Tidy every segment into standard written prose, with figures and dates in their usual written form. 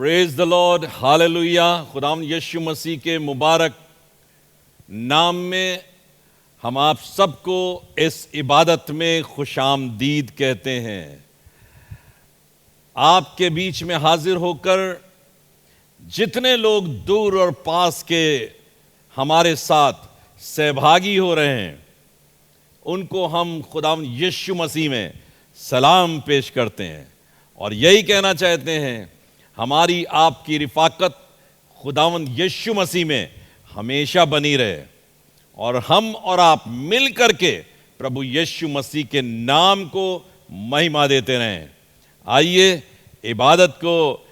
Praise the Lord, hallelujah. खुदावंद यीशु मसीह के मुबारक नाम में हम आप सबको इस इबादत में खुशामदीद कहते हैं। आपके बीच में हाजिर होकर जितने लोग दूर और पास के हमारे साथ सहभागी हो रहे हैं, उनको हम खुदावंद यीशु मसीह में सलाम पेश करते हैं और यही कहना चाहते हैं, हमारी आपकी रिफाकत खुदावंद यीशु मसीह में हमेशा बनी रहे और हम और आप मिल करके प्रभु यीशु मसीह के नाम को महिमा देते रहें। आइए इबादत को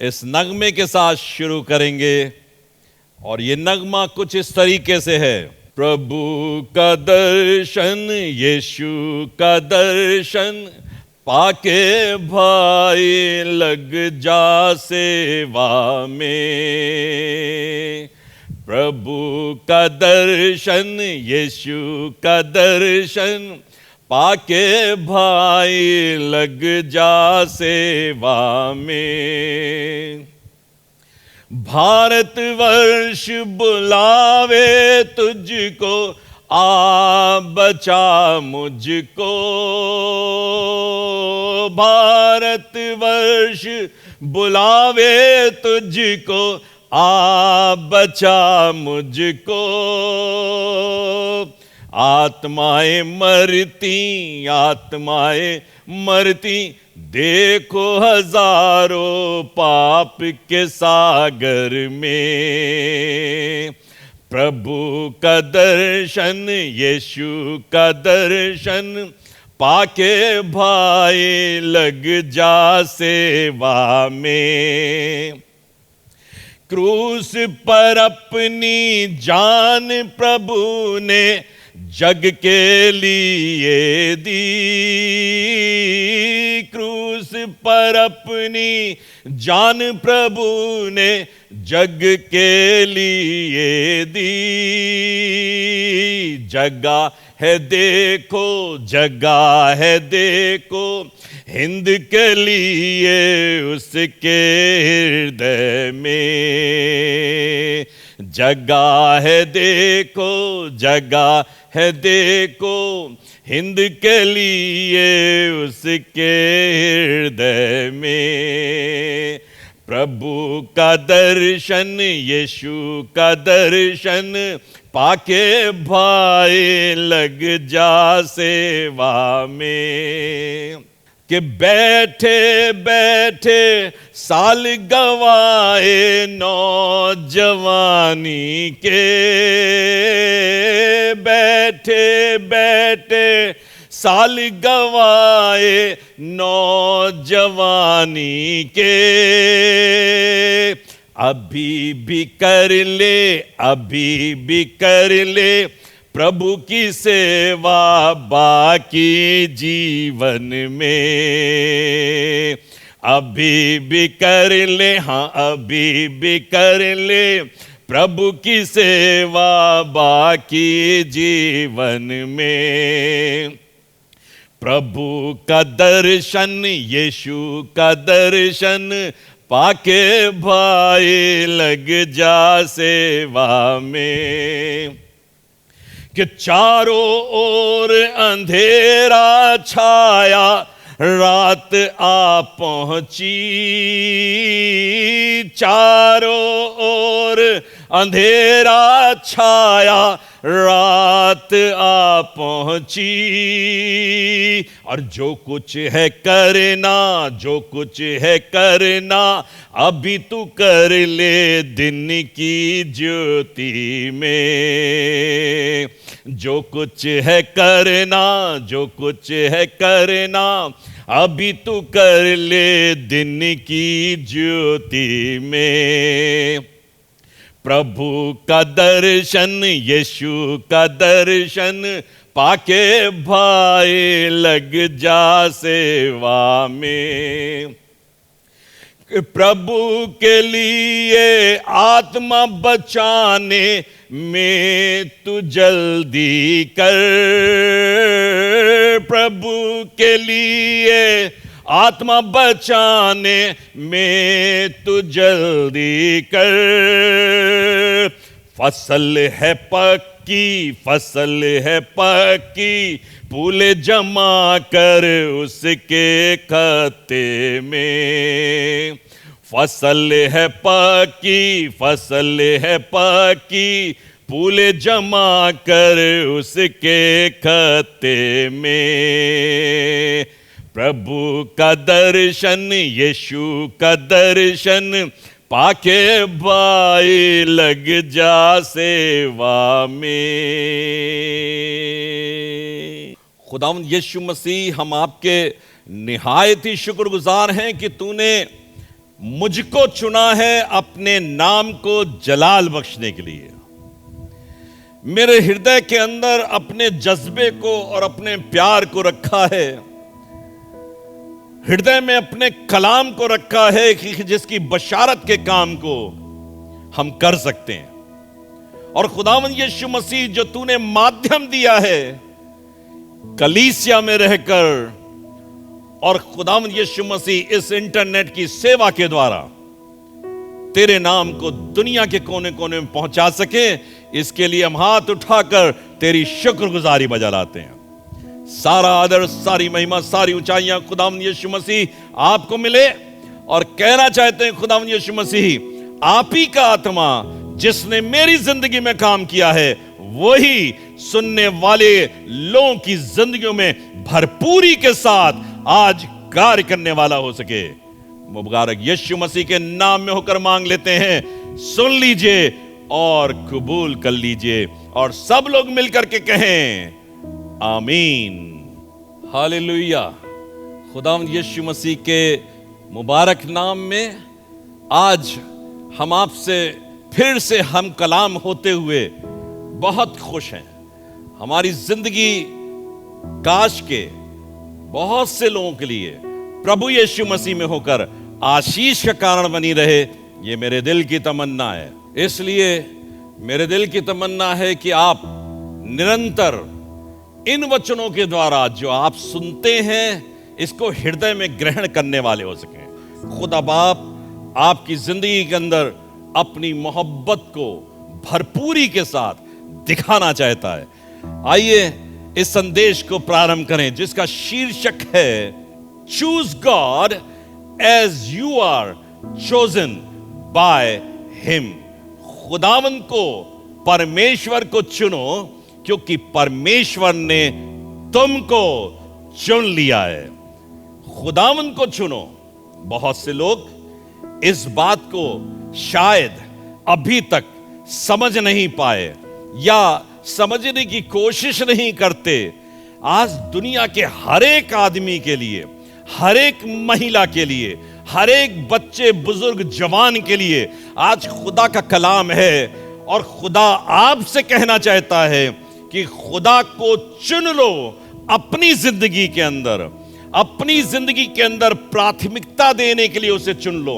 इस नगमे के साथ शुरू करेंगे और ये नगमा कुछ इस तरीके से है। प्रभु का दर्शन, यीशु का दर्शन पाके भाई लग जा सेवा में। प्रभु का दर्शन, यीशु का दर्शन पाके भाई लग जा सेवा में। भारतवर्ष बुलावे तुझको, आ बचा मुझको। भारतवर्ष बुलावे तुझको, आ बचा मुझको। आत्माएं मरती, आत्माएं मरती, देखो हजारों पाप के सागर में। प्रभु का दर्शन, यीशु का दर्शन पाके भाई लग जा सेवा में। क्रूस पर अपनी जान प्रभु ने जग के लिए दी। क्रूस पर अपनी जान प्रभु ने जग के लिए दी। जगह है देखो, जगह है देखो, हिंद के लिए उसके हृदय में। जगह है देखो, जगह है देखो, हिंद के लिए उसके हृदय में। प्रभु का दर्शन, यीशु का दर्शन पाके भाई लग जा सेवा में। कि बैठे बैठे साल गवाए नौजवानी के। बैठे बैठे साल गवाए नौजवानी के। अभी भी कर ले, अभी भी कर ले प्रभु की सेवा बाकी जीवन में। अभी भी कर ले, हाँ अभी भी कर ले प्रभु की सेवा बाकी जीवन में। प्रभु का दर्शन, यीशु का दर्शन पाके भाई लग जा सेवा में। कि चारों ओर अंधेरा छाया, रात आ पहुंची। चारों ओर अंधेरा छाया, रात आ पहुंची। और जो कुछ है करना, जो कुछ है करना, अभी तू कर ले दिन की ज्योति में। जो कुछ है करना, जो कुछ है करना, अभी तू कर ले दिन की ज्योति में। प्रभु का दर्शन, यीशु का दर्शन पाके भाई लग जा सेवा में। प्रभु के लिए आत्मा बचाने में तू जल्दी कर। प्रभु के लिए आत्मा बचाने में तू जल्दी कर। फसल है पक्की, फसल है पक्की, फूले जमा कर उसके खत्ते में। फसल है पक्की, फसल है पक्की, फूले जमा कर उसके खत्ते में। प्रभु का दर्शन, यीशु का दर्शन पाके भाई लग जा सेवा में। खुदावंद यीशु मसीह, हम आपके निहायत ही शुक्रगुजार हैं कि तूने मुझको चुना है अपने नाम को जलाल बख्शने के लिए। मेरे हृदय के अंदर अपने जज्बे को और अपने प्यार को रखा है, हृदय में अपने कलाम को रखा है कि जिसकी बशारत के काम को हम कर सकते हैं। और खुदावंद यीशु मसीह, जो तूने माध्यम दिया है कलीसिया में रहकर, और खुदावंद यीशु मसीह इस इंटरनेट की सेवा के द्वारा तेरे नाम को दुनिया के कोने कोने में पहुंचा सके, इसके लिए हम हाथ उठाकर तेरी शुक्रगुजारी बजा लाते हैं। सारा आदर, सारी महिमा, सारी ऊंचाइयां खुदावंद यीशु मसीह आपको मिले। और कहना चाहते हैं खुदावंद यीशु मसीह, आप ही का आत्मा जिसने मेरी जिंदगी में काम किया है, वही सुनने वाले लोगों की जिंदगियों में भरपूरी के साथ आज कार्य करने वाला हो सके। मुबारक यीशु मसीह के नाम में होकर मांग लेते हैं। सुन लीजिए और कबूल कर लीजिए, और सब लोग मिलकर के कहें आमीन, हालेलुया। खुदावंद यीशु मसीह के मुबारक नाम में आज हम आपसे फिर से हम कलाम होते हुए बहुत खुश हैं। हमारी जिंदगी काश के बहुत से लोगों के लिए प्रभु यीशु मसीह में होकर आशीष का कारण बनी रहे, ये मेरे दिल की तमन्ना है। इसलिए मेरे दिल की तमन्ना है कि आप निरंतर इन वचनों के द्वारा जो आप सुनते हैं, इसको हृदय में ग्रहण करने वाले हो सकें। खुदा बाप आपकी जिंदगी के अंदर अपनी मोहब्बत को भरपूरी के साथ दिखाना चाहता है। आइए इस संदेश को प्रारंभ करें, जिसका शीर्षक है choose God as you are chosen by him. खुदावंद को, परमेश्वर को चुनो, क्योंकि परमेश्वर ने तुमको चुन लिया है। खुदावंद को चुनो। बहुत से लोग इस बात को शायद अभी तक समझ नहीं पाए या समझने की कोशिश नहीं करते। आज दुनिया के हर एक आदमी के लिए, हर एक महिला के लिए, हर एक बच्चे, बुजुर्ग, जवान के लिए आज खुदा का कलाम है। और खुदा आपसे कहना चाहता है कि खुदा को चुन लो अपनी जिंदगी के अंदर। अपनी जिंदगी के अंदर प्राथमिकता देने के लिए उसे चुन लो।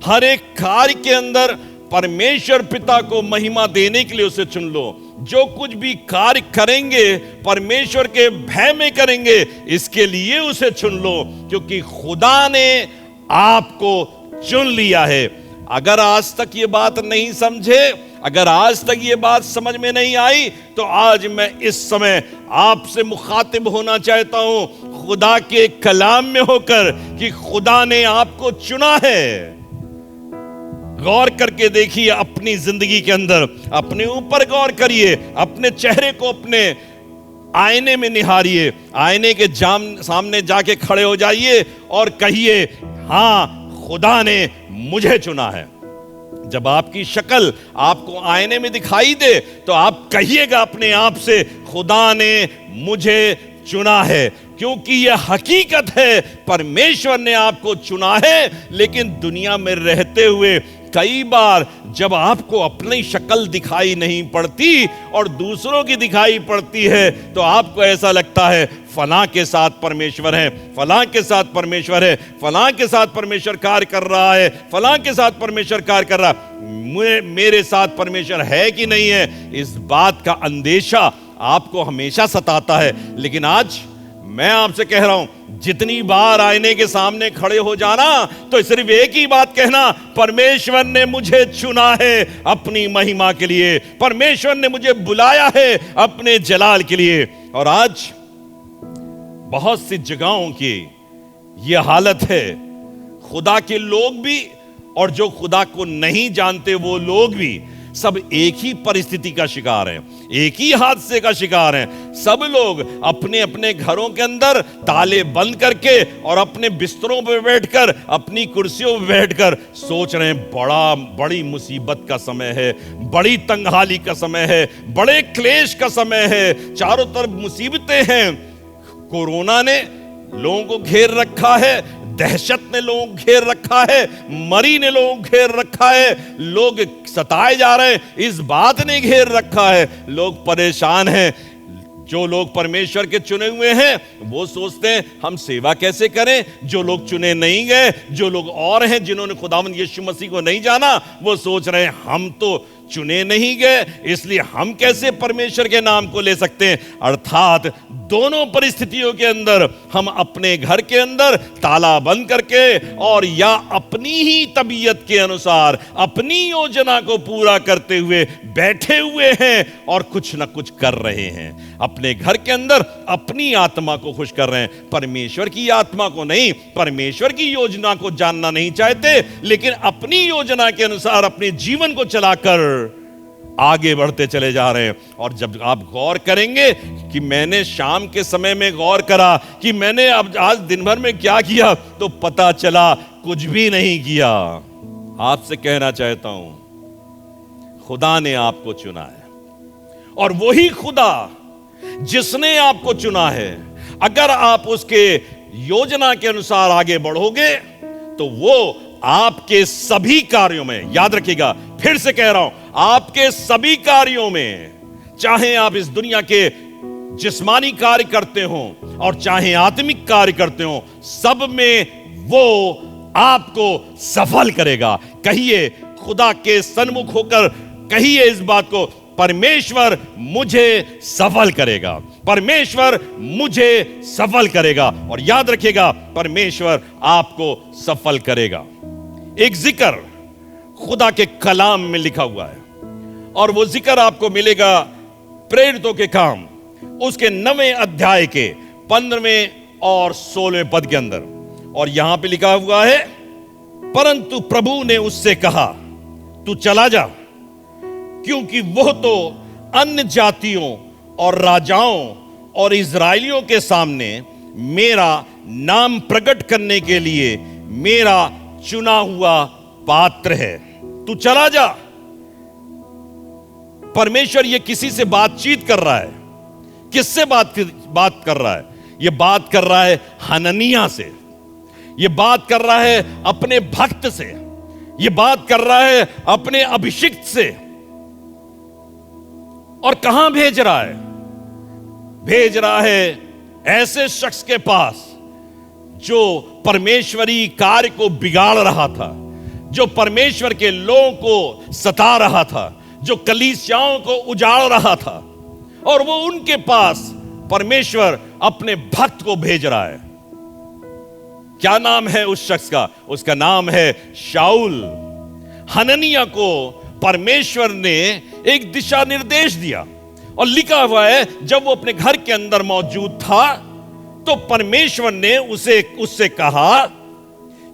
हर एक कार्य के अंदर परमेश्वर पिता को महिमा देने के लिए उसे चुन लो। जो कुछ भी कार्य करेंगे परमेश्वर के भय में करेंगे, इसके लिए उसे चुन लो, क्योंकि खुदा ने आपको चुन लिया है। अगर आज तक ये बात नहीं समझे, अगर आज तक ये बात समझ में नहीं आई, तो आज मैं इस समय आपसे मुखातिब होना चाहता हूं खुदा के कलाम में होकर कि खुदा ने आपको चुना है। गौर करके देखिए अपनी जिंदगी के अंदर, अपने ऊपर गौर करिए, अपने चेहरे को अपने आईने में निहारिए। आईने के सामने जाके खड़े हो जाइए और कहिए, हाँ खुदा ने मुझे चुना है। जब आपकी शक्ल आपको आईने में दिखाई दे, तो आप कहिएगा अपने आप से, खुदा ने मुझे चुना है। क्योंकि यह हकीकत है, परमेश्वर ने आपको चुना है। लेकिन दुनिया में रहते हुए कई बार जब आपको अपनी शक्ल दिखाई नहीं पड़ती और दूसरों की दिखाई पड़ती है, तो आपको ऐसा लगता है फलां के साथ परमेश्वर है, फलां के साथ परमेश्वर है, फलां के साथ परमेश्वर कार्य कर रहा है, फलां के साथ परमेश्वर कार्य कर रहा है। मेरे साथ परमेश्वर है कि नहीं है, इस बात का अंदेशा आपको हमेशा सताता है। लेकिन आज मैं आपसे कह रहा हूं, जितनी बार आईने के सामने खड़े हो जाना तो सिर्फ एक ही बात कहना, परमेश्वर ने मुझे चुना है अपनी महिमा के लिए, परमेश्वर ने मुझे बुलाया है अपने जलाल के लिए। और आज बहुत सी जगहों की यह हालत है, खुदा के लोग भी और जो खुदा को नहीं जानते वो लोग भी सब एक ही परिस्थिति का शिकार हैं, एक ही हादसे का शिकार हैं। सब लोग अपने अपने घरों के अंदर ताले बंद करके और अपने बिस्तरों पर बैठकर, अपनी कुर्सियों पर बैठकर सोच रहे हैं बड़ी मुसीबत का समय है, बड़ी तंगहाली का समय है, बड़े क्लेश का समय है, चारों तरफ मुसीबतें हैं। कोरोना ने लोगों को घेर रखा है, दहशत ने लोगों को घेर रखा है, मरी ने लोगों को घेर रखा है, लोग सताए जा रहे हैं, इस बात ने घेर रखा है, लोग परेशान हैं। जो लोग परमेश्वर के चुने हुए हैं वो सोचते हैं हम सेवा कैसे करें, जो लोग चुने नहीं गए, जो लोग और हैं जिन्होंने खुदावंद यीशु मसीह को नहीं जाना, वो सोच रहे हैं हम तो चुने नहीं गए, इसलिए हम कैसे परमेश्वर के नाम को ले सकते हैं। अर्थात दोनों परिस्थितियों के अंदर हम अपने घर के अंदर ताला बंद करके और या अपनी ही तबीयत के अनुसार अपनी योजना को पूरा करते हुए बैठे हुए हैं और कुछ ना कुछ कर रहे हैं। अपने घर के अंदर अपनी आत्मा को खुश कर रहे हैं, परमेश्वर की आत्मा को नहीं, परमेश्वर की योजना को जानना नहीं चाहते, लेकिन अपनी योजना के अनुसार अपने जीवन को चलाकर आगे बढ़ते चले जा रहे हैं। और जब आप गौर करेंगे कि मैंने शाम के समय में गौर करा कि मैंने अब आज दिन भर में क्या किया, तो पता चला कुछ भी नहीं किया। आपसे कहना चाहता हूं, खुदा ने आपको चुना है और वही खुदा जिसने आपको चुना है, अगर आप उसके योजना के अनुसार आगे बढ़ोगे तो वो आपके सभी कार्यों में, याद रखिएगा फिर से कह रहा हूं, आपके सभी कार्यों में, चाहे आप इस दुनिया के जिस्मानी कार्य करते हो और चाहे आत्मिक कार्य करते हो, सब में वो आपको सफल करेगा। कहिए खुदा के सन्मुख होकर, कहिए इस बात को, परमेश्वर मुझे सफल करेगा, परमेश्वर मुझे सफल करेगा। और याद रखिएगा परमेश्वर आपको सफल करेगा। एक जिक्र खुदा के कलाम में लिखा हुआ है और वो जिक्र आपको मिलेगा प्रेरितों के काम उसके 9वें अध्याय के 15वें और 16वें पद के अंदर। और यहां पे लिखा हुआ है, परंतु प्रभु ने उससे कहा तू चला जा, क्योंकि वह तो अन्य जातियों और राजाओं और इजराइलियों के सामने मेरा नाम प्रकट करने के लिए मेरा चुना हुआ पात्र है। तू चला जा। परमेश्वर ये किसी से बातचीत कर रहा है। किससे बात कर रहा है? ये बात कर रहा है हननिया से, ये बात कर रहा है अपने भक्त से, ये बात कर रहा है अपने अभिषिक्त से। और कहां भेज रहा है? भेज रहा है ऐसे शख्स के पास जो परमेश्वरी कार्य को बिगाड़ रहा था, जो परमेश्वर के लोगों को सता रहा था, जो कलीसियाओं को उजाड़ रहा था, और वो उनके पास परमेश्वर अपने भक्त को भेज रहा है। क्या नाम है उस शख्स का? उसका नाम है शाऊल। हननिया को परमेश्वर ने एक दिशा निर्देश दिया और लिखा हुआ है जब वो अपने घर के अंदर मौजूद था तो परमेश्वर ने उससे कहा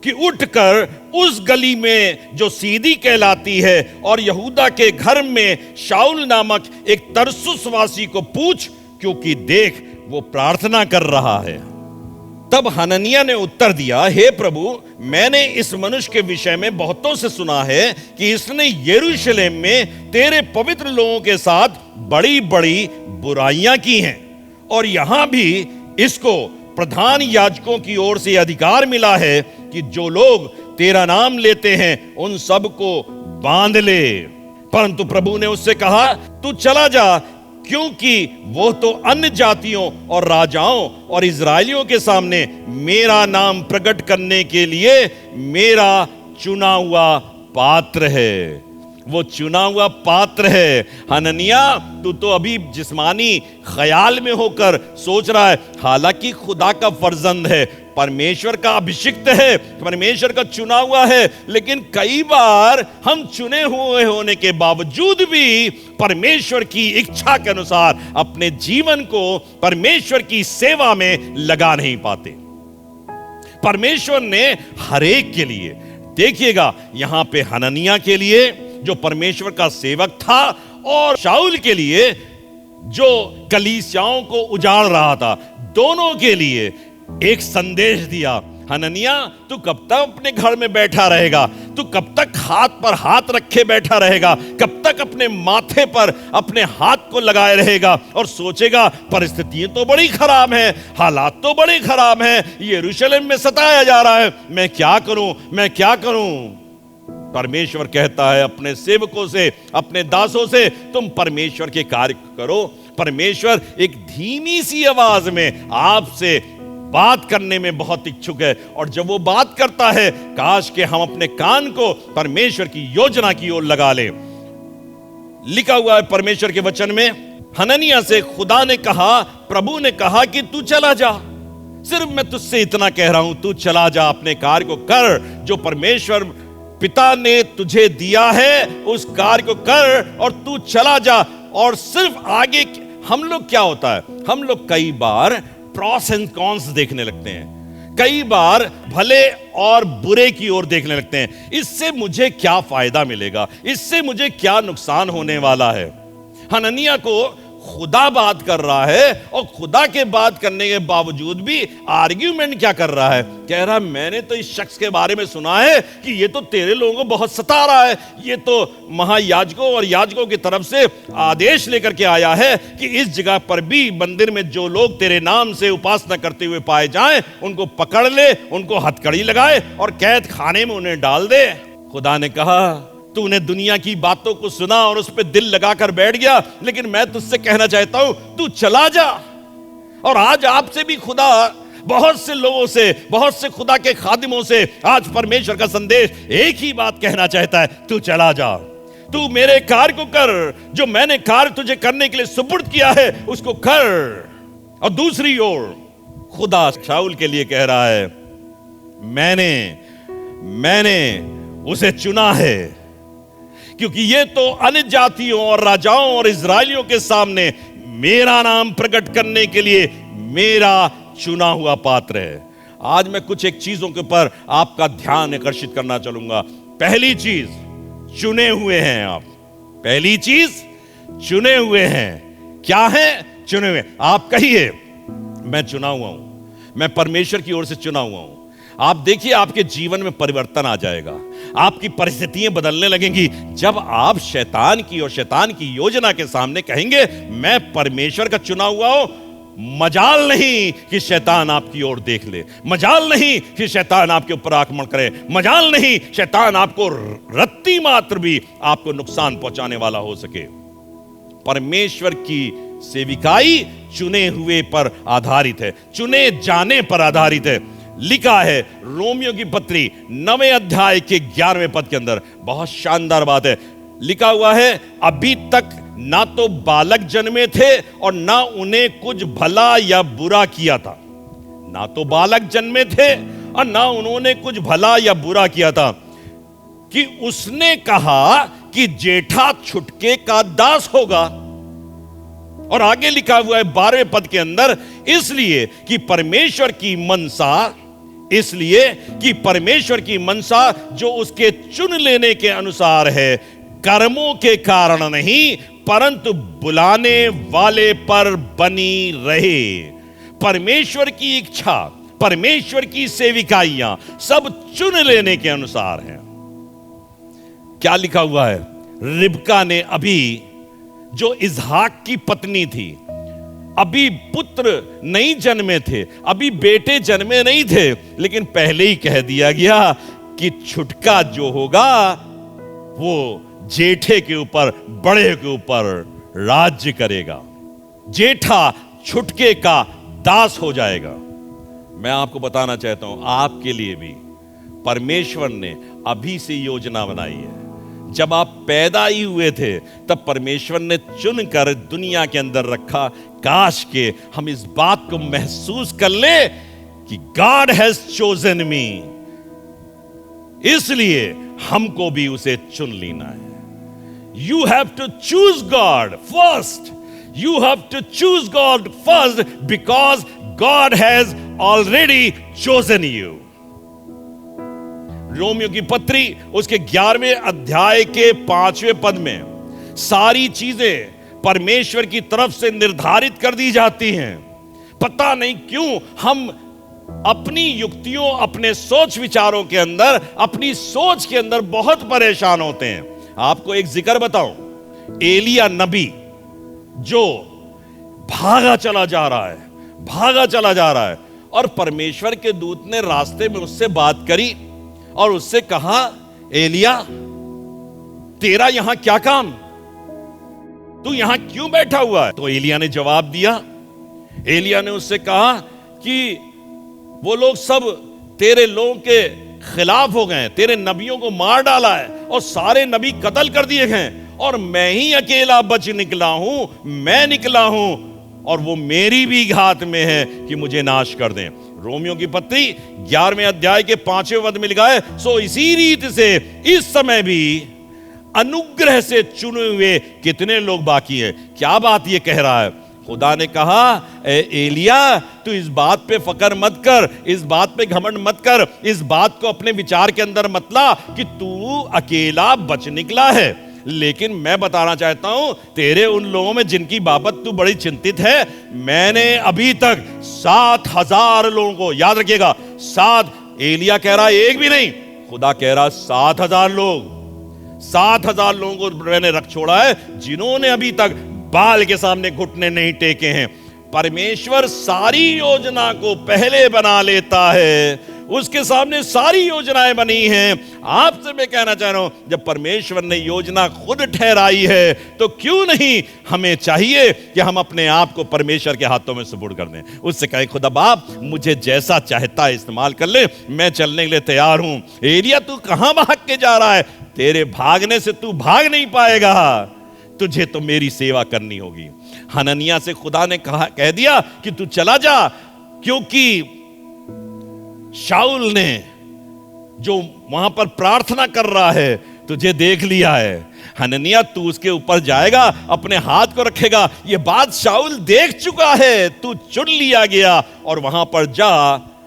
कि उठकर उस गली में जो सीधी कहलाती है और यहूदा के घर में शाऊल नामक एक तरसुसवासी को पूछ, क्योंकि देख वो प्रार्थना कर रहा है। तब हननिया ने उत्तर दिया, हे प्रभु, मैंने इस मनुष्य के विषय में बहुतों से सुना है कि इसने यरूशलेम में तेरे पवित्र लोगों के साथ बड़ी बड़ी बुराइयां की हैं, और यहां भी इसको प्रधान याजकों की ओर से अधिकार मिला है कि जो लोग तेरा नाम लेते हैं उन सब को बांध ले। परंतु प्रभु ने उससे कहा, तू चला जा, क्योंकि वो तो अन्य जातियों और राजाओं और इजराइलियों के सामने मेरा नाम प्रकट करने के लिए मेरा चुना हुआ पात्र है। वो चुना हुआ पात्र है। हननिया, तू तो अभी जिस्मानी ख्याल में होकर सोच रहा है, हालांकि खुदा का फर्जंद है, परमेश्वर का अभिषिक्त है, परमेश्वर का चुना हुआ है, लेकिन कई बार हम चुने हुए होने के बावजूद भी परमेश्वर की इच्छा के अनुसार अपने जीवन को परमेश्वर की सेवा में लगा नहीं पाते। परमेश्वर ने हर एक के लिए, देखिएगा यहां पे हननिया के लिए जो परमेश्वर का सेवक था, और शाऊल के लिए जो कलीसियाओं को उजाड़ रहा था, दोनों के लिए एक संदेश दिया। हननिया, तू कब तक अपने घर में बैठा रहेगा? तू कब तक हाथ पर हाथ रखे बैठा रहेगा? कब तक अपने माथे पर अपने हाथ को लगाए रहेगा और सोचेगा परिस्थितियां तो बड़ी खराब हैं, हालात तो बड़े खराब हैं, यरूशलेम में सताया जा रहा है, मैं क्या करूं, मैं क्या करूं? परमेश्वर कहता है अपने सेवकों से, अपने दासों से, तुम परमेश्वर के कार्य करो। परमेश्वर एक धीमी सी आवाज में आपसे बात करने में बहुत इच्छुक है, और जब वो बात करता है, काश के हम अपने कान को परमेश्वर की योजना की ओर लगा लें। लिखा हुआ है परमेश्वर के वचन में, हननिया से खुदा ने कहा, प्रभु ने कहा कि तू चला जा, सिर्फ मैं तुझसे इतना कह रहा हूं, तू चला जा, अपने कार्य को कर, जो परमेश्वर पिता ने तुझे दिया है उस कार्य को कर, और तू चला जा। और सिर्फ आगे हम लोग क्या होता है, हम लोग कई बार प्रॉस एंड कॉन्स देखने लगते हैं, कई बार भले और बुरे की ओर देखने लगते हैं, इससे मुझे क्या फायदा मिलेगा, इससे मुझे क्या नुकसान होने वाला है। हननिया को खुदा बात कर रहा है, और खुदा के बात करने के बावजूद भी आर्ग्यूमेंट क्या कर रहा है, कह रहा है मैंने तो इस शख्स के बारे में सुना है कि ये तो तेरे लोगों को बहुत सता रहा है, ये तो महायाजकों और याजकों की तरफ से आदेश लेकर के आया है कि इस जगह पर भी मंदिर में जो लोग तेरे नाम से उपासना करते हुए पाए जाएं, उनको पकड़ ले, उनको हथकड़ी लगाए और कैद खाने में उन्हें डाल दे। खुदा ने कहा, तूने दुनिया की बातों को सुना और उस पर दिल लगाकर बैठ गया, लेकिन मैं तुझसे कहना चाहता हूं, तू चला जा। और आज आपसे भी खुदा बहुत से लोगों से, बहुत से खुदा के खादिमों से आज परमेश्वर का संदेश एक ही बात कहना चाहता है, तू चला जा, तू मेरे कार्य को कर, जो मैंने कार्य तुझे करने के लिए सुपुर्द किया है उसको कर। और दूसरी ओर खुदा शाऊल के लिए कह रहा है, मैंने उसे चुना है, क्योंकि ये तो अन्य जातियों और राजाओं और इजरायलियों के सामने मेरा नाम प्रकट करने के लिए मेरा चुना हुआ पात्र है। आज मैं कुछ एक चीजों के ऊपर आपका ध्यान आकर्षित करना चलूंगा। पहली चीज, चुने हुए हैं आप। पहली चीज, चुने हुए हैं। क्या है? चुने हुए। आप कहिए, मैं चुना हुआ हूं, मैं परमेश्वर की ओर से चुना हुआ हूं। आप देखिए, आपके जीवन में परिवर्तन आ जाएगा, आपकी परिस्थितियां बदलने लगेंगी जब आप शैतान की और शैतान की योजना के सामने कहेंगे, मैं परमेश्वर का चुना हुआ हूं। मजाल नहीं कि शैतान आपकी ओर देख ले, मजाल नहीं कि शैतान आपके ऊपर आक्रमण करे, मजाल नहीं शैतान आपको रत्ती मात्र भी आपको नुकसान पहुंचाने वाला हो सके। परमेश्वर की सेविकाई चुने हुए पर आधारित है, चुने जाने पर आधारित है। लिखा है रोमियो की पत्री 9वें अध्याय के 11वें पद के अंदर, बहुत शानदार बात है। लिखा हुआ है, अभी तक ना तो बालक जन्मे थे और ना उन्हें कुछ भला या बुरा किया था। ना तो बालक जन्मे थे और ना उन्होंने कुछ भला या बुरा किया था, कि उसने कहा कि जेठा छुटके का दास होगा। और आगे लिखा हुआ है 12वें पद के अंदर, इसलिए कि परमेश्वर की मनसा जो उसके चुन लेने के अनुसार है, कर्मों के कारण नहीं परंतु बुलाने वाले पर बनी रहे। परमेश्वर की इच्छा, परमेश्वर की सेविकाइयां सब चुन लेने के अनुसार हैं। क्या लिखा हुआ है? रिबका ने अभी, जो इसहाक की पत्नी थी, अभी पुत्र नहीं जन्मे थे, अभी बेटे जन्मे नहीं थे, लेकिन पहले ही कह दिया गया कि छुटका जो होगा वो जेठे के ऊपर, बड़े के ऊपर राज्य करेगा। जेठा छुटके का दास हो जाएगा। मैं आपको बताना चाहता हूं, आपके लिए भी परमेश्वर ने अभी से योजना बनाई है। जब आप पैदा ही हुए थे तब परमेश्वर ने चुनकर दुनिया के अंदर रखा। काश के हम इस बात को महसूस कर ले कि गॉड हैज चोजन मी, इसलिए हमको भी उसे चुन लेना है। You have to choose God first, you have to choose God first because God has already chosen you. रोमियो की पत्री उसके 11वें अध्याय के 5वें पद में सारी चीजें परमेश्वर की तरफ से निर्धारित कर दी जाती हैं। पता नहीं क्यों हम अपनी युक्तियों, अपने सोच विचारों के अंदर, अपनी सोच के अंदर बहुत परेशान होते हैं। आपको एक जिक्र बताऊं, एलिया नबी जो भागा चला जा रहा है, भागा चला जा रहा है, और परमेश्वर के दूत ने रास्ते में उससे बात करी और उससे कहा, एलिया तेरा यहां क्या काम, तू यहां क्यों बैठा हुआ है? तो एलिया ने जवाब दिया, एलिया ने उससे कहा कि वो लोग सब तेरे लोगों के खिलाफ हो गए, तेरे नबियों को मार डाला है और सारे नबी कत्ल कर दिए गए, और मैं ही अकेला बच निकला हूं, मैं निकला हूं, और वो मेरी भी घात में है कि मुझे नाश कर दें। रोमियो की पत्री 11वें अध्याय के 5वें पद में लिखा है, सो इसी रीति से इस समय भी अनुग्रह से चुने हुए कितने लोग बाकी हैं। क्या बात ये कह रहा है? खुदा ने कहा, एलिया तू इस बात पे फकर मत कर, इस बात पे घमंड मत कर, इस बात को अपने विचार के अंदर मत ला कि तू अकेला बच निकला है, लेकिन मैं बताना चाहता हूं तेरे उन लोगों में जिनकी बाबत तू बड़ी चिंतित है, मैंने अभी तक 7,000 लोगों को, याद रखिएगा 7, एलिया कह रहा है एक भी नहीं, खुदा कह रहा 7,000 लोग, 7,000 लोगों को मैंने रख छोड़ा है जिन्होंने अभी तक बाल के सामने घुटने नहीं टेके हैं। परमेश्वर सारी योजना को पहले बना लेता है, उसके सामने सारी योजनाएं बनी हैं। आपसे मैं कहना चाह रहा हूं, जब परमेश्वर ने योजना खुद ठहराई है तो क्यों नहीं हमें चाहिए कि हम अपने आप को परमेश्वर के हाथों में सुपुर्द कर दें, उससे कहें खुदा बाप मुझे जैसा चाहता है इस्तेमाल कर ले, मैं चलने के लिए तैयार हूं। एलिया तू कहां भाग के जा रहा है? तेरे भागने से तू भाग नहीं पाएगा, तुझे तो मेरी सेवा करनी होगी। हननिया से खुदा ने कह दिया कि तू चला जा, क्योंकि शाऊल ने जो वहां पर प्रार्थना कर रहा है तुझे देख लिया है। हननिया तू उसके ऊपर जाएगा, अपने हाथ को रखेगा, ये बात शाऊल देख चुका है, तू चुन लिया गया, और वहां पर जा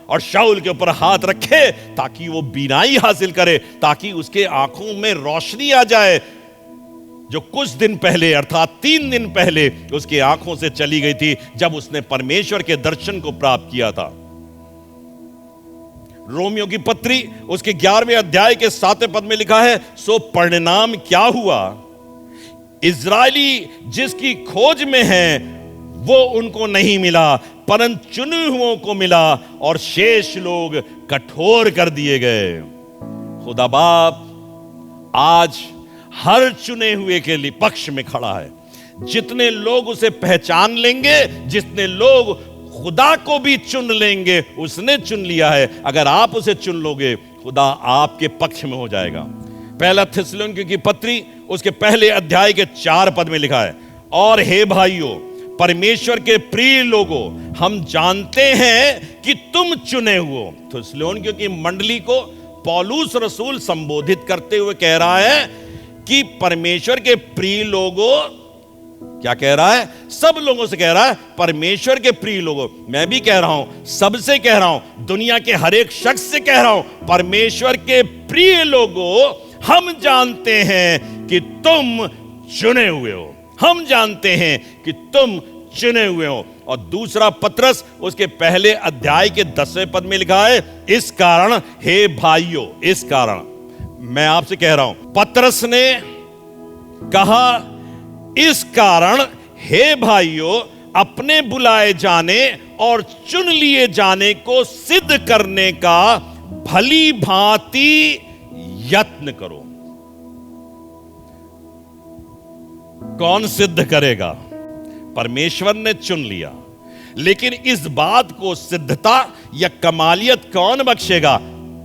और शाऊल के ऊपर हाथ रखे ताकि वो बीनाई हासिल करे, ताकि उसके आंखों में रोशनी आ जाए, जो कुछ दिन पहले अर्थात 3 दिन पहले उसकी आंखों से चली गई थी जब उसने परमेश्वर के दर्शन को प्राप्त किया था। रोमियो की पत्री उसके 11वें अध्याय के 7वें पद में लिखा है, सो परिणाम क्या हुआ? इजरायली जिसकी खोज में है वो उनको नहीं मिला, परंतु चुने हुओं को मिला, और शेष लोग कठोर कर दिए गए। खुदा बाप आज हर चुने हुए के लिए पक्ष में खड़ा है। जितने लोग उसे पहचान लेंगे, जितने लोग खुदा को भी चुन लेंगे, उसने चुन लिया है। अगर आप उसे चुन लोगे, खुदा आपके पक्ष में हो जाएगा। पहला थिस्सलुनीके की पत्री उसके पहले अध्याय के 4 पद में लिखा है, और हे भाइयों परमेश्वर के प्रिय लोगों, हम जानते हैं कि तुम चुने हुए। थिस्सलुनीके की मंडली को पौलुस रसूल संबोधित करते हुए कह रहा है कि परमेश्वर के प्रिय लोगों, क्या कह रहा है? सब लोगों से कह रहा है, परमेश्वर के प्रिय लोगों। मैं भी कह रहा हूं, सबसे कह रहा हूं, दुनिया के हर एक शख्स से कह रहा हूं, परमेश्वर के प्रिय लोगों, हम जानते हैं कि तुम चुने हुए हो, हम जानते हैं कि तुम चुने हुए हो। और दूसरा पत्रस उसके पहले अध्याय के 10वें पद में लिखा है, इस कारण हे भाइयों, इस कारण, मैं आपसे कह रहा हूं, पतरस ने कहा इस कारण हे भाइयों, अपने बुलाए जाने और चुन लिए जाने को सिद्ध करने का भली भांति यत्न करो। कौन सिद्ध करेगा? परमेश्वर ने चुन लिया, लेकिन इस बात को सिद्धता या कमालियत कौन बख्शेगा?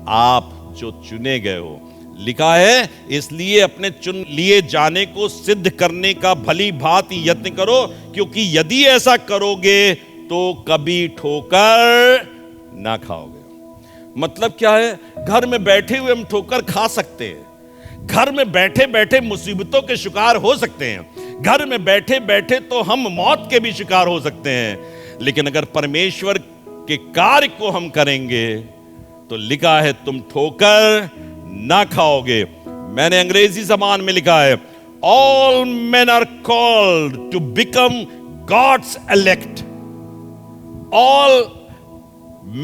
आप जो चुने गए हो। लिखा है, इसलिए अपने चुन लिए जाने को सिद्ध करने का भली भांति यत्न करो, क्योंकि यदि ऐसा करोगे तो कभी ठोकर ना खाओगे। मतलब क्या है? घर में बैठे हुए हम ठोकर खा सकते हैं, घर में बैठे बैठे मुसीबतों के शिकार हो सकते हैं, घर में बैठे बैठे तो हम मौत के भी शिकार हो सकते हैं, लेकिन अगर परमेश्वर के कार्य को हम करेंगे तो लिखा है तुम ठोकर ना खाओगे। मैंने अंग्रेजी जबान में लिखा है, all men are called to become God's elect. All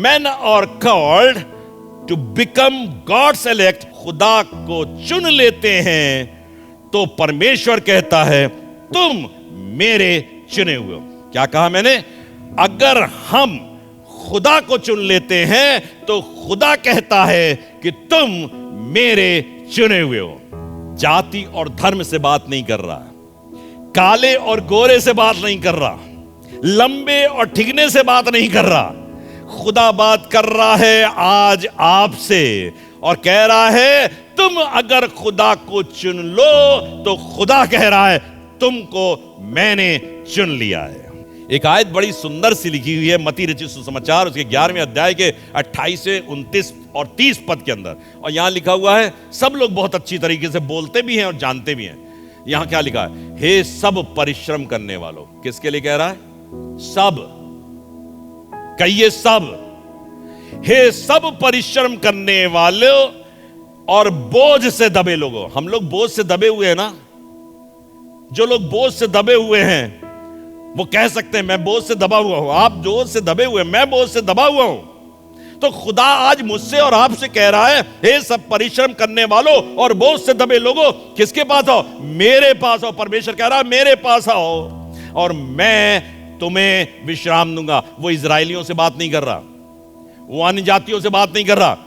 men are called to become God's elect. खुदा को चुन लेते हैं तो परमेश्वर कहता है तुम मेरे चुने हुए हो। क्या कहा मैंने? अगर हम खुदा को चुन लेते हैं तो खुदा कहता है कि तुम मेरे चुने हुए हो। जाति और धर्म से बात नहीं कर रहा, काले और गोरे से बात नहीं कर रहा, लंबे और ठिगने से बात नहीं कर रहा। खुदा बात कर रहा है आज आपसे और कह रहा है तुम अगर खुदा को चुन लो तो खुदा कह रहा है तुमको मैंने चुन लिया है। एक आयत बड़ी सुंदर सी लिखी हुई है मत्ती रचित सुसमाचार उसके 11वें अध्याय के 28 से 29 और 30 पद के अंदर, और यहां लिखा हुआ है, सब लोग बहुत अच्छी तरीके से बोलते भी हैं और जानते भी हैं। यहां क्या लिखा है? हे सब परिश्रम करने वालों। किसके लिए कह रहा है? सब, कहिए सब। हे सब परिश्रम करने वालों और बोझ से दबे लोगों। हम लोग बोझ से दबे हुए हैं ना? जो लोग बोझ से दबे हुए हैं वो कह सकते हैं मैं बोझ से दबा हुआ हूं। आप बोझ से दबे हुए, मैं बोझ से दबा हुआ हूं। तो खुदा आज मुझसे और आपसे कह रहा है, हे सब परिश्रम करने वालों और बोझ से दबे लोगों, किसके पास आओ? मेरे पास आओ। परमेश्वर कह रहा है मेरे पास आओ और मैं तुम्हें विश्राम दूंगा। वो इजरायलियों से बात नहीं कर रहा, वो अन्य जातियों से बात नहीं कर रहा,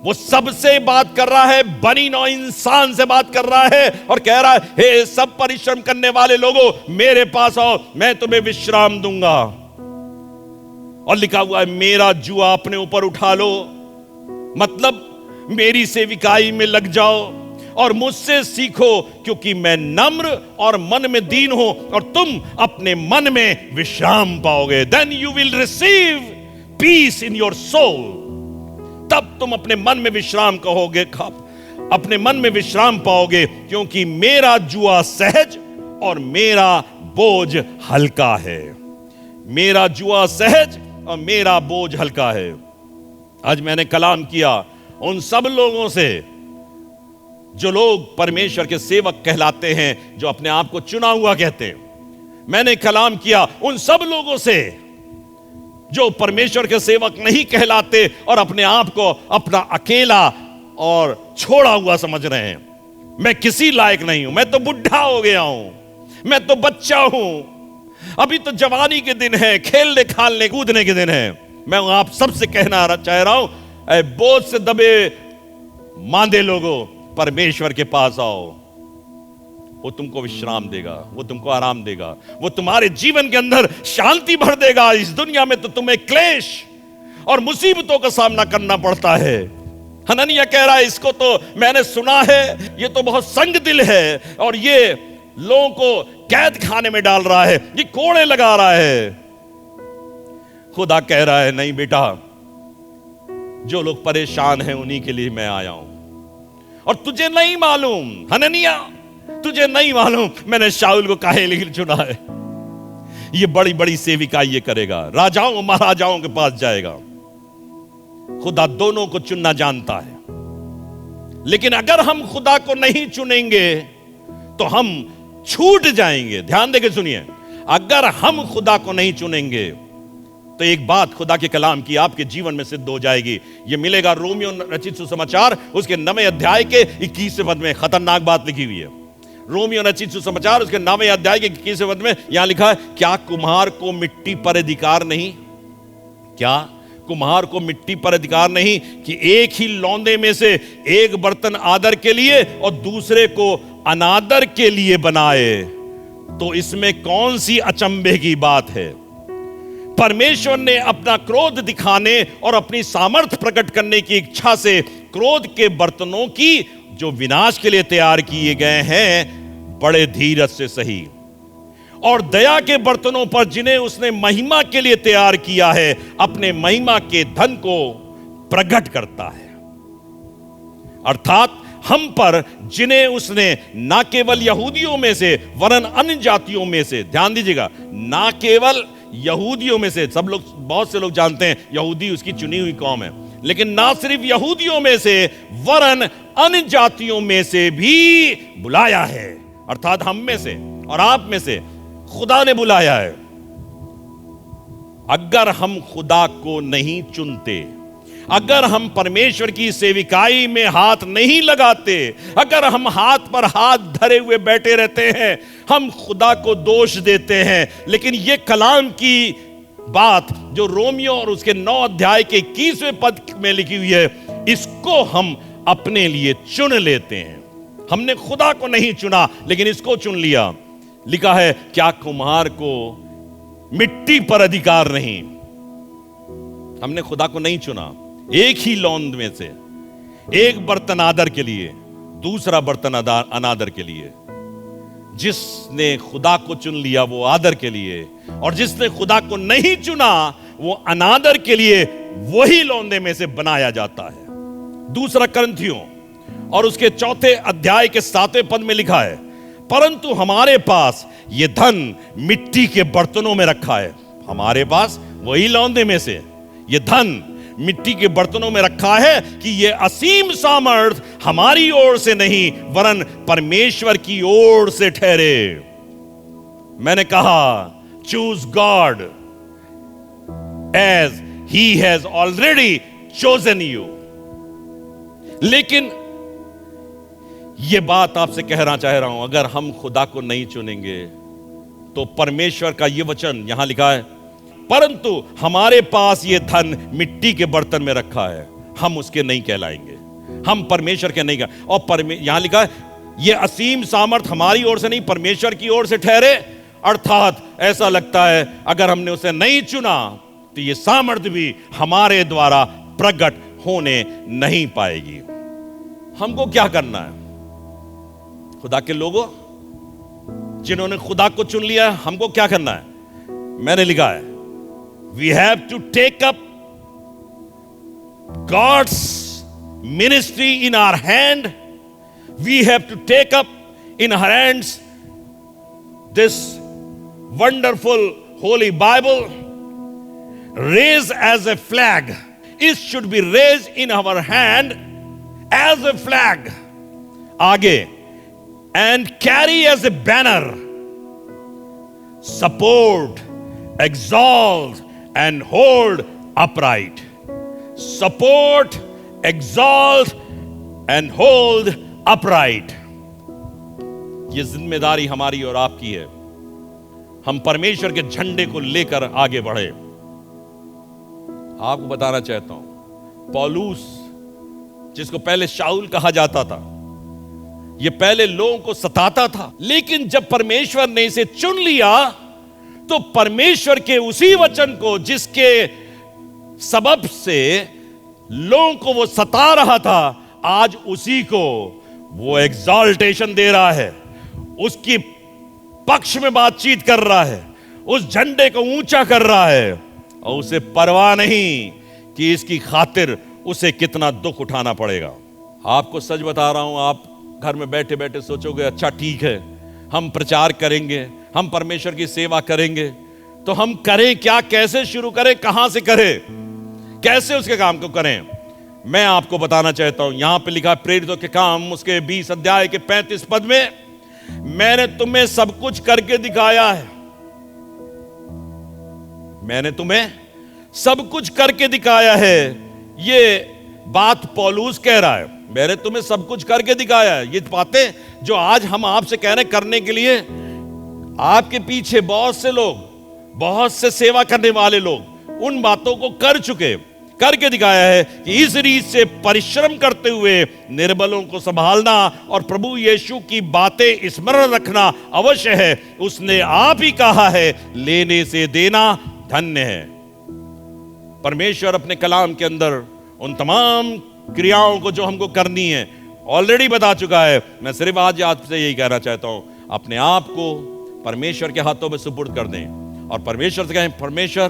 वो सबसे बात कर रहा है, बनी नौ इंसान से बात कर रहा है और कह रहा है हे सब परिश्रम करने वाले लोगों मेरे पास आओ, मैं तुम्हें विश्राम दूंगा। और लिखा हुआ है मेरा जुआ अपने ऊपर उठा लो, मतलब मेरी सेविकाई में लग जाओ और मुझसे सीखो, क्योंकि मैं नम्र और मन में दीन हूं और तुम अपने मन में विश्राम पाओगे। Then you will receive peace in your soul. तब तुम अपने मन में विश्राम कहोगे, अपने मन में विश्राम पाओगे, क्योंकि मेरा जुआ सहज और मेरा बोझ हल्का है। मेरा जुआ सहज और मेरा बोझ हल्का है। आज मैंने कलाम किया उन सब लोगों से जो लोग परमेश्वर के सेवक कहलाते हैं, जो अपने आप को चुना हुआ कहते हैं। मैंने कलाम किया उन सब लोगों से जो परमेश्वर के सेवक नहीं कहलाते और अपने आप को अपना अकेला और छोड़ा हुआ समझ रहे हैं। मैं किसी लायक नहीं हूं, मैं तो बुढ़ा हो गया हूं, मैं तो बच्चा हूं, अभी तो जवानी के दिन है, खेलने खालने कूदने के दिन है। मैं आप सबसे कहना चाह रहा हूं, ऐ बोझ से दबे मांदे लोगों, परमेश्वर के पास आओ। वो तुमको विश्राम देगा, वो तुमको आराम देगा, वो तुम्हारे जीवन के अंदर शांति भर देगा। इस दुनिया में तो तुम्हें क्लेश और मुसीबतों का सामना करना पड़ता है। हननिया कह रहा है इसको तो मैंने सुना है, ये तो बहुत संग दिल है और ये लोगों को कैद खाने में डाल रहा है, ये कोड़े लगा रहा है। खुदा कह रहा है नहीं बेटा, जो लोग परेशान हैं उन्हीं के लिए मैं आया हूं। और तुझे नहीं मालूम हननिया, तुझे नहीं मालूम मैंने शाऊल को काहे लिए चुना है। ये बड़ी बड़ी सेविका ये करेगा, राजाओं महाराजाओं के पास जाएगा। खुदा दोनों को चुनना जानता है, लेकिन अगर हम खुदा को नहीं चुनेंगे तो हम छूट जाएंगे। ध्यान देके सुनिए, अगर हम खुदा को नहीं चुनेंगे तो एक बात खुदा के कलाम की आपके जीवन में सिद्ध हो जाएगी। यह मिलेगा रोमियो रचित सुसमाचार उसके 9वें अध्याय के 21वें पद में। खतरनाक बात लिखी हुई है। रोमियो रचित सुसमाचार उसके 9वें अध्याय के 21वें पद में यहां लिखा है, क्या कुम्हार को मिट्टी पर अधिकार नहीं? क्या कुम्हार को मिट्टी पर अधिकार नहीं कि एक ही लौंदे में से एक बर्तन आदर के लिए और दूसरे को अनादर के लिए बनाए? तो इसमें कौन सी अचंभे की बात है? परमेश्वर ने अपना क्रोध दिखाने और अपनी सामर्थ प्रकट करने की इच्छा से क्रोध के बर्तनों की जो विनाश के लिए तैयार किए गए हैं बड़े धीरज से सही, और दया के बर्तनों पर जिन्हें उसने महिमा के लिए तैयार किया है अपने महिमा के धन को प्रकट करता है। अर्थात हम पर जिन्हें उसने ना केवल यहूदियों में से वरन अन्य जातियों में से, ध्यान दीजिएगा, ना केवल यहूदियों में से, सब लोग, बहुत से लोग जानते हैं यहूदी उसकी चुनी हुई कौम है, लेकिन ना सिर्फ यहूदियों में से वरन अन्य जातियों में से भी बुलाया है। अर्थात हम में से और आप में से खुदा ने बुलाया है। अगर हम खुदा को नहीं चुनते, अगर हम परमेश्वर की सेविकाई में हाथ नहीं लगाते, अगर हम हाथ पर हाथ धरे हुए बैठे रहते हैं, हम खुदा को दोष देते हैं। लेकिन यह कलाम की बात जो रोमियो और उसके 9 अध्याय के 21वें पद में लिखी हुई है, इसको हम अपने लिए चुन लेते हैं। हमने खुदा को नहीं चुना लेकिन इसको चुन लिया। लिखा है, क्या कुम्हार को मिट्टी पर अधिकार नहीं? हमने खुदा को नहीं चुना। एक ही लौंद में से एक बर्तन आदर के लिए, दूसरा बर्तन अनादर के लिए। जिसने खुदा को चुन लिया वो आदर के लिए, और जिसने खुदा को नहीं चुना वो अनादर के लिए वही लौंदे में से बनाया जाता है। दूसरा करंथियों और उसके 4 अध्याय के 7वें पद में लिखा है, परंतु हमारे पास ये धन मिट्टी के बर्तनों में रखा है। हमारे पास वही लौंदे में से ये धन मिट्टी के बर्तनों में रखा है कि यह असीम सामर्थ हमारी ओर से नहीं वरन परमेश्वर की ओर से ठहरे। मैंने कहा, choose God as he has already chosen you. लेकिन यह बात आपसे कहना चाह रहा हूं, अगर हम खुदा को नहीं चुनेंगे तो परमेश्वर का यह वचन यहां लिखा है, परंतु हमारे पास यह धन मिट्टी के बर्तन में रखा है, हम उसके नहीं कहलाएंगे, हम परमेश्वर के नहीं कह। और यहां लिखा है, यह असीम सामर्थ हमारी ओर से नहीं परमेश्वर की ओर से ठहरे। अर्थात ऐसा लगता है अगर हमने उसे नहीं चुना तो यह सामर्थ भी हमारे द्वारा प्रकट होने नहीं पाएगी। हमको क्या करना है? खुदा के लोगों जिन्होंने खुदा को चुन लिया, हमको क्या करना है? मैंने लिखा है, we have to take up God's ministry in our hand. We have to take up in our hands this wonderful holy Bible, raised as a flag. It should be raised in our hand as a flag. आगे, and carry as a banner, support, exalt and hold upright. Support, exalt and hold upright. ये जिम्मेदारी हमारी और आपकी है। हम परमेश्वर के झंडे को लेकर आगे बढ़े। आपको बताना चाहता हूं, पौलुस, जिसको पहले शाऊल कहा जाता था, ये पहले लोगों को सताता था, लेकिन जब परमेश्वर ने इसे चुन लिया तो परमेश्वर के उसी वचन को, जिसके सबब से लोगों को वो सता रहा था, आज उसी को वो एग्जाल्टेशन दे रहा है, उसकी पक्ष में बातचीत कर रहा है, उस झंडे को ऊंचा कर रहा है, और उसे परवाह नहीं कि इसकी खातिर उसे कितना दुख उठाना पड़ेगा। आपको सच बता रहा हूं, आप घर में बैठे बैठे सोचोगे, अच्छा ठीक है, हम प्रचार करेंगे, हम परमेश्वर की सेवा करेंगे, तो हम करें क्या, कैसे शुरू करें, कहां से करें, कैसे उसके काम को करें? मैं आपको बताना चाहता हूं, यहां पे लिखा प्रेरितों के काम उसके 20 अध्याय के 35 पद में, मैंने तुम्हें सब कुछ करके दिखाया है। मैंने तुम्हें सब कुछ करके दिखाया है। ये बात पौलुस कह रहा है, मैंने तुम्हें सब कुछ करके दिखाया है। ये बातें जो आज हम आपसे कह रहे करने के लिए, आपके पीछे बहुत से लोग, बहुत से सेवा करने वाले लोग उन बातों को कर चुके, करके दिखाया है कि इस रीत से परिश्रम करते हुए निर्बलों को संभालना और प्रभु यीशु की बातें स्मरण रखना अवश्य है। उसने आप ही कहा है, लेने से देना धन्य है। परमेश्वर अपने कलाम के अंदर उन तमाम क्रियाओं को जो हमको करनी है ऑलरेडी बता चुका है। मैं सिर्फ आज आपसे यही कहना चाहता हूं, अपने आप को परमेश्वर के हाथों में सुपुर्द कर दें और परमेश्वर से कहें, परमेश्वर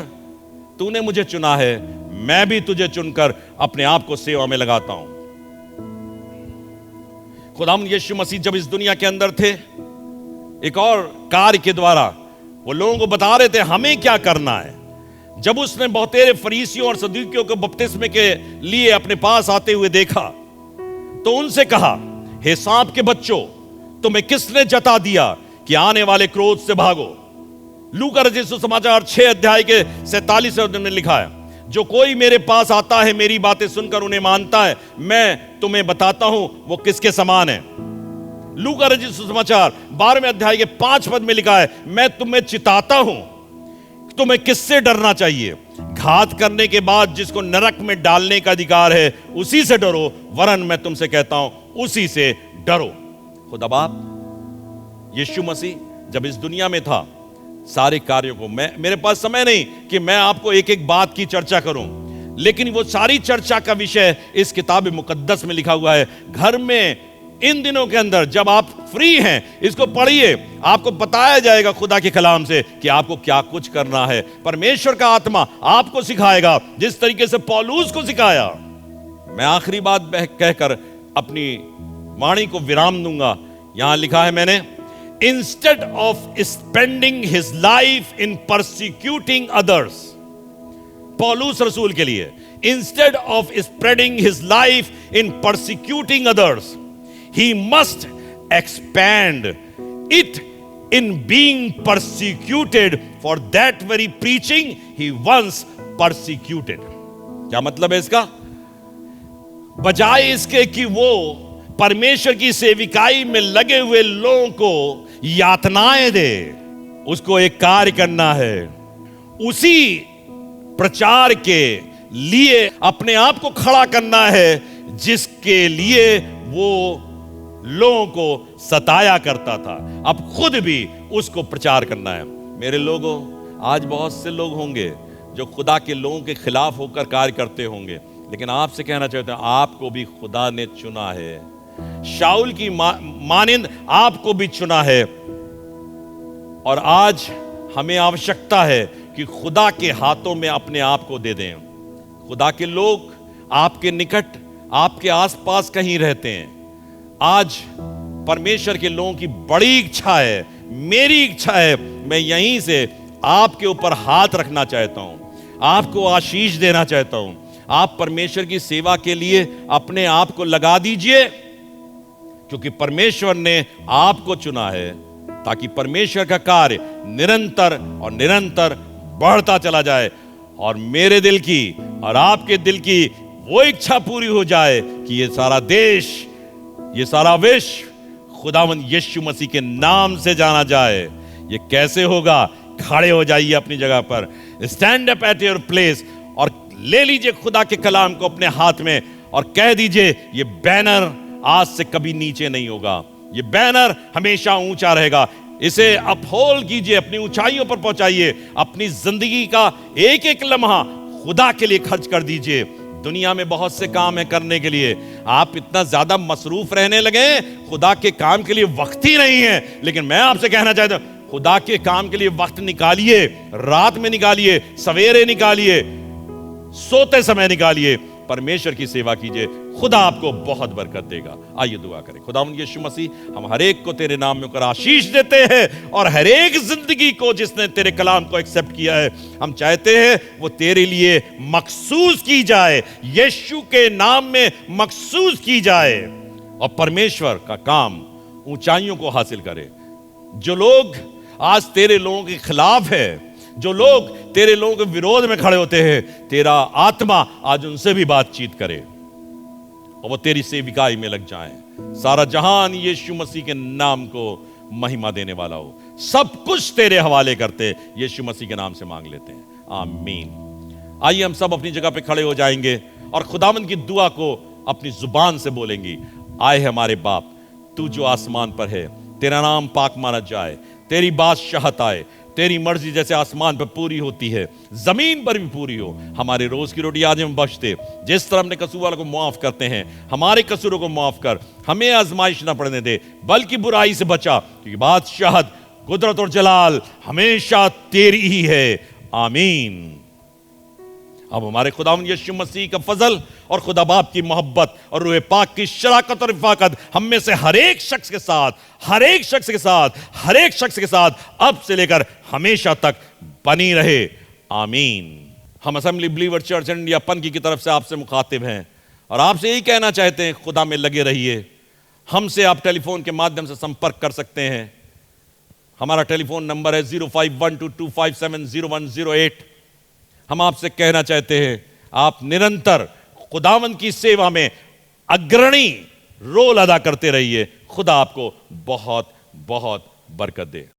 तूने मुझे चुना है, मैं भी तुझे चुनकर अपने आप को सेवा में लगाता हूं। खुदाम यीशु मसीह जब इस दुनिया के अंदर थे, एक और कार्य के द्वारा वो लोगों को बता रहे थे हमें क्या करना है। जब उसने बहुतेरे फरीसियों और सदूकियों को बपतिस्मे के लिए अपने पास आते हुए देखा तो उनसे कहा, हे सांप के बच्चों, तुम्हें किसने जता दिया कि आने वाले क्रोध से भागो। लूका रचित सुसमाचार 6 अध्याय के 47 में लिखा है, जो कोई मेरे पास आता है, मेरी बातें सुनकर उन्हें मानता है, मैं तुम्हें बताता हूं वो किसके समान है। लूका रचित सुसमाचार 12वें अध्याय के 5 पद में लिखा है, मैं तुम्हें चिताता हूं, तुम्हें किससे डरना चाहिए। घात करने के बाद जिसको नरक में डालने का अधिकार है उसी से डरो, वरन मैं तुमसे कहता हूं उसी से डरो। खुदा बाप यीशु मसीह जब इस दुनिया में था, सारे कार्यों को मेरे पास समय नहीं कि मैं आपको एक एक बात की चर्चा करूं, लेकिन वो सारी चर्चा का विषय इस किताब मुकद्दस में लिखा हुआ है। घर में इन दिनों के अंदर जब आप फ्री हैं, इसको पढ़िए, आपको बताया जाएगा खुदा के कलाम से कि आपको क्या कुछ करना है। परमेश्वर का आत्मा आपको सिखाएगा जिस तरीके से पौलुस को सिखाया। मैं आखिरी बात कहकर अपनी वाणी को विराम दूंगा। यहां लिखा है मैंने, instead of spending his life in persecuting others, पौलुस रसूल के लिए, instead of spreading his life in persecuting others, he must expand it in being persecuted for that very preaching he once persecuted। क्या मतलब है इसका? बजाय इसके कि वो परमेश्वर की सेविकाई में लगे हुए लोगों को यातनाएं दे, उसको एक कार्य करना है, उसी प्रचार के लिए अपने आप को खड़ा करना है जिसके लिए वो लोगों को सताया करता था। अब खुद भी उसको प्रचार करना है। मेरे लोगों, आज बहुत से लोग होंगे जो खुदा के लोगों के खिलाफ होकर कार्य करते होंगे, लेकिन आपसे कहना चाहते हैं, आपको भी खुदा ने चुना है। शाऊल की मानिंद आपको भी चुना है और आज हमें आवश्यकता है कि खुदा के हाथों में अपने आप को दे दें। खुदा के लोग आपके निकट, आपके आसपास कहीं रहते हैं। आज परमेश्वर के लोगों की बड़ी इच्छा है, मेरी इच्छा है, मैं यहीं से आपके ऊपर हाथ रखना चाहता हूं, आपको आशीष देना चाहता हूं। आप परमेश्वर की सेवा के लिए अपने आप को लगा दीजिए, क्योंकि परमेश्वर ने आपको चुना है ताकि परमेश्वर का कार्य निरंतर और निरंतर बढ़ता चला जाए और मेरे दिल की और आपके दिल की वो इच्छा पूरी हो जाए कि ये सारा देश, ये सारा विश्व खुदावंद यीशु मसीह के नाम से जाना जाए। ये कैसे होगा? खड़े हो जाइए अपनी जगह पर, stand up at your place और ले लीजिए खुदा के कलाम को अपने हाथ में और कह दीजिए, ये बैनर आज से कभी नीचे नहीं होगा, ये बैनर हमेशा ऊंचा रहेगा। इसे अपहोल्ड कीजिए, अपनी ऊंचाइयों पर पहुंचाइए। अपनी जिंदगी का एक एक लम्हा खुदा के लिए खर्च कर दीजिए। दुनिया में बहुत से काम है करने के लिए, आप इतना ज्यादा मसरूफ रहने लगे, खुदा के काम के लिए वक्त ही नहीं है। लेकिन मैं आपसे कहना चाहता हूं, खुदा के काम के लिए वक्त निकालिए, रात में निकालिए, सवेरे निकालिए, सोते समय निकालिए, परमेश्वर की सेवा कीजिए, खुदा आपको बहुत बरकत देगा। आइए दुआ करें। खुदावंद यीशु मसीह, हम हर एक को तेरे नाम में कर आशीष देते हैं और हर एक जिंदगी को जिसने तेरे कलाम को एक्सेप्ट किया है, हम चाहते हैं वो तेरे लिए मखसूस की जाए, यीशु के नाम में मखसूस की जाए और परमेश्वर का काम ऊंचाइयों को हासिल करे। जो लोग आज तेरे लोगों के खिलाफ है, जो लोग तेरे लोगों के विरोध में खड़े होते हैं, तेरा आत्मा आज उनसे भी बातचीत करे और वो तेरी सेविकाई में लग जाएं। सारा जहान यीशु मसीह के नाम को महिमा देने वाला हो। सब कुछ तेरे हवाले करते यीशु मसीह के नाम से मांग लेते हैं, आमीन। आइए हम सब अपनी जगह पे खड़े हो जाएंगे और खुदावंद की दुआ को अपनी जुबान से बोलेंगे। आए हमारे बाप, तू जो आसमान पर है, तेरा नाम पाक माना जाए, तेरी बादशाहत आए, तेरी मर्जी जैसे आसमान पर पूरी होती है जमीन पर भी पूरी हो। हमारे रोज की रोटी आज हम बख्श दे। जिस तरह अपने कसूर वालों को माफ करते हैं, हमारे कसूरों को माफ कर। हमें आजमाइश ना पड़ने दे, बल्कि बुराई से बचा, क्योंकि बादशाहत, कुदरत और जलाल हमेशा तेरी ही है। आमीन। अब हमारे खुदावंद यीशु मसीह का फजल और खुदा बाप की मोहब्बत और रूह पाक की शराकत और इफाकत हम में से हर एक शख्स के साथ अब से लेकर हमेशा तक बनी रहे। आमीन। हम assembly believer church India Panki की तरफ से आपसे मुखातिब हैं और आपसे यही कहना चाहते हैं, खुदा में लगे रहिए। हमसे आप टेलीफोन के माध्यम से संपर्क कर सकते हैं। हमारा टेलीफोन नंबर है 051225700108। हम आपसे कहना चाहते हैं, आप निरंतर खुदावंद की सेवा में अग्रणी रोल अदा करते रहिए। खुदा आपको बहुत बहुत बरकत दे।